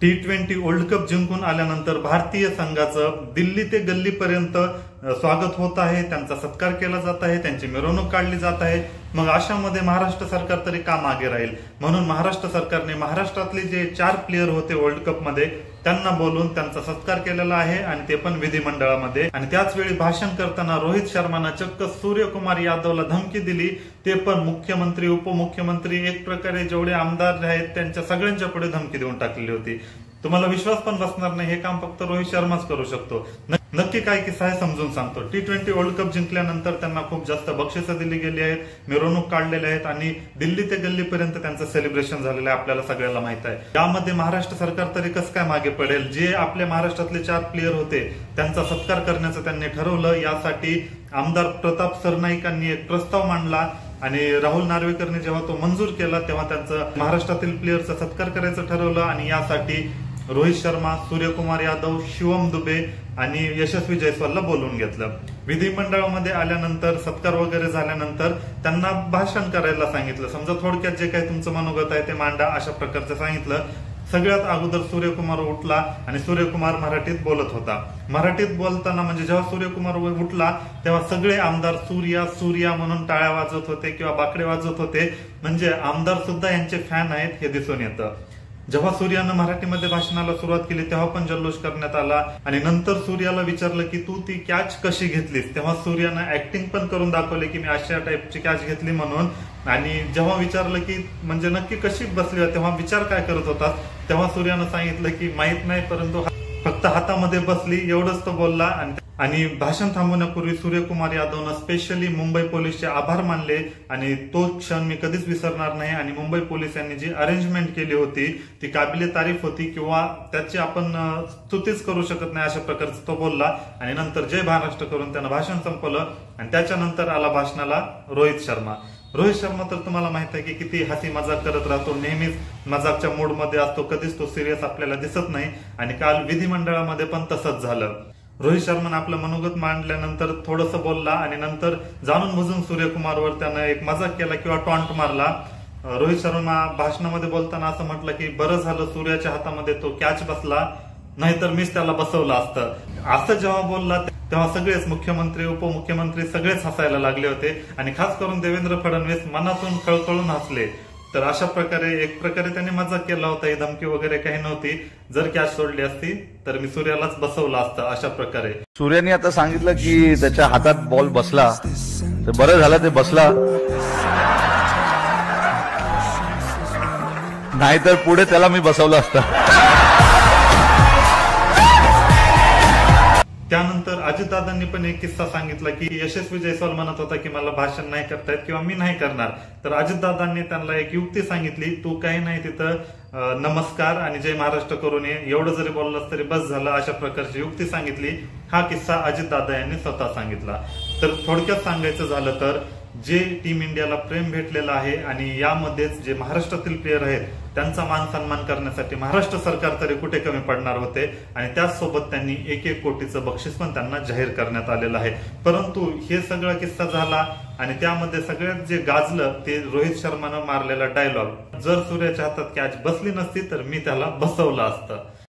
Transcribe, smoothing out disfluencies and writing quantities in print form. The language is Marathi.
T20 वर्ल्ड कप जिंकून आल्यानंतर भारतीय संघाचं दिल्ली ते गल्लीपर्यंत स्वागत होत आहे, त्यांचा सत्कार केला जात आहे, त्यांची मिरवणूक काढली जात आहे। मग अशामध्ये महाराष्ट्र सरकार तरी का मागे राहील? म्हणून महाराष्ट्र सरकारने महाराष्ट्रातले जे 4 प्लेयर होते वर्ल्ड कप मध्ये त्यांना बोलून त्यांचा सत्कार केलेला आहे आणि ते पण विधिमंडळामध्ये। आणि त्याच वेळी भाषण करताना रोहित शर्मानं चक्क सूर्यकुमार यादवला धमकी दिली, ते पण मुख्यमंत्री उपमुख्यमंत्री एक प्रकारे जेवढे आमदार आहेत त्यांच्या सगळ्यांच्या पुढे धमकी देऊन टाकलेली होती। तुम्हाला विश्वास पण बसणार नाही, हे काम फक्त रोहित शर्माच करू शकतो। नक्की काय किस्सा आहे समजून सांगतो। T20 वर्ल्ड कप जिंकल्यानंतर त्यांना खूप जास्त बक्षिसं दिली गेली आहेत, मिरवणूक काढलेल्या आहेत आणि दिल्ली ते गल्लीपर्यंत त्यांचं सेलिब्रेशन झालेलं आहे, आपल्याला सगळ्याला माहित आहे। यामध्ये महाराष्ट्र सरकार तरी कसं काय मागे पडेल? जे आपल्या महाराष्ट्रातले 4 प्लेयर होते त्यांचा सत्कार करण्याचं त्यांनी ठरवलं। यासाठी आमदार प्रताप सरनाईकांनी एक प्रस्ताव मांडला आणि राहुल नार्वेकरने जेव्हा तो मंजूर केला तेव्हा त्यांचं महाराष्ट्रातील प्लेयरचा सत्कार करायचं ठरवलं आणि यासाठी रोहित शर्मा, सूर्यकुमार यादव, शिवम दुबे आणि यशस्वी जयस्वालला बोलवून घेतलं। विधिमंडळामध्ये आल्यानंतर सत्कार वगैरे झाल्यानंतर त्यांना भाषण करायला सांगितलं। समजा थोडक्यात जे काही तुमचं मनोगत आहे ते मांडा अशा प्रकारचं सांगितलं। सगळ्यात अगोदर सूर्यकुमार उठला आणि सूर्यकुमार मराठीत बोलत होता। मराठीत बोलताना म्हणजे जेव्हा सूर्यकुमार उठला तेव्हा सगळे आमदार सूर्या सूर्या म्हणून टाळ्या वाजवत होते किंवा बाकडे वाजवत होते, म्हणजे आमदार सुद्धा यांचे फॅन आहेत हे दिसून येतं। जेव्हा सूर्यानं मराठीमध्ये भाषणाला सुरुवात केली तेव्हा पण जल्लोष करण्यात आला आणि नंतर सूर्याला विचारलं की तू ती कॅच कशी घेतलीस, तेव्हा सूर्यानं ऍक्टिंग पण करून दाखवली की मी अशा टाईपची कॅच घेतली म्हणून। आणि जेव्हा विचारलं की म्हणजे नक्की कशी बसली तेव्हा विचार काय करत होता, तेव्हा सूर्यानं सांगितलं की माहित नाही परंतु फक्त हातामध्ये बसली, एवढंच तो बोलला। आणि भाषण थांबवण्यापूर्वी सूर्यकुमार यादवनं स्पेशली मुंबई पोलीसचे आभार मानले आणि तो क्षण मी कधीच विसरणार नाही। आणि मुंबई पोलिसांनी जी अरेंजमेंट केली होती ती काबिले तारीफ होती किंवा त्याची आपण स्तुतीच करू शकत नाही अशा प्रकारचा तो बोलला। आणि नंतर जय महाराष्ट्र करून त्यानं भाषण संपवलं आणि त्याच्यानंतर आला भाषणाला रोहित शर्मा। रोहित शर्मा तर तुम्हाला माहित आहे की किती हसी मजाक करत राहतो, नेहमीच मजाकच्या मूड मध्ये असतो, कधीच तो सिरियस आपल्याला दिसत नाही। आणि काल विधिमंडळामध्ये पण तसंच झालं। रोहित शर्माने आपलं मनोगत मांडल्यानंतर थोडंसं बोलला आणि नंतर जाणून बुजून सूर्यकुमारवर त्यानं एक मजाक केला किंवा टॉन्ट मारला। रोहित शर्मा भाषणामध्ये बोलताना असं म्हटलं की बरं झालं सूर्याच्या हातामध्ये तो कॅच बसला, नाहीतर मीच त्याला बसवलं असतं। असं जेव्हा बोलला तेव्हा सगळेच मुख्यमंत्री उपमुख्यमंत्री सगळेच हसायला लागले होते आणि खास करून देवेंद्र फडणवीस मनातून खळखळून हसले। तर अशा प्रकारे एक प्रकारे त्यांनी मजाक केला होता, ही धमकी वगैरे काही नव्हती। जर कॅच सोडली असती तर मी सूर्यालाच बसवलं असतं अशा प्रकारे। सूर्याने आता सांगितलं की त्याच्या हातात बॉल बसला तर बरं झालं ते बसला, नाहीतर पुढे त्याला मी बसवलं असतं। त्यानंतर अजितदादांनी पण एक किस्सा सांगितला की यशस्वी जयस्वाल म्हणत होता की मला भाषण नाही करता येत किंवा मी नाही करणार, तर अजितदादांनी त्यांना एक युक्ती सांगितली, तू काही नाही तिथं नमस्कार आणि जय महाराष्ट्र करून ये, एवढं जरी बोललास तरी बस झालं, अशा प्रकारची युक्ती सांगितली। हा किस्सा अजितदादा यांनी स्वतः सांगितला। तर थोडक्यात सांगायचं झालं तर जे टीम इंडियाला प्रेम भेटलेलं आहे आणि यामध्येच जे महाराष्ट्रातील प्लेयर आहेत त्यांचा मान सन्मान करण्यासाठी महाराष्ट्र सरकार तरी कुठे कमी पडणार होते। आणि त्याचसोबत त्यांनी 1-1 कोटीचं बक्षीस पण त्यांना जाहीर करण्यात आलेलं आहे। परंतु हे सगळा किस्सा झाला आणि त्यामध्ये सगळ्यात जे गाजलं ते रोहित शर्मानं मारलेला डायलॉग, जर सूर्याच्या हातात कॅच बसली नसती तर मी त्याला बसवलं असतं।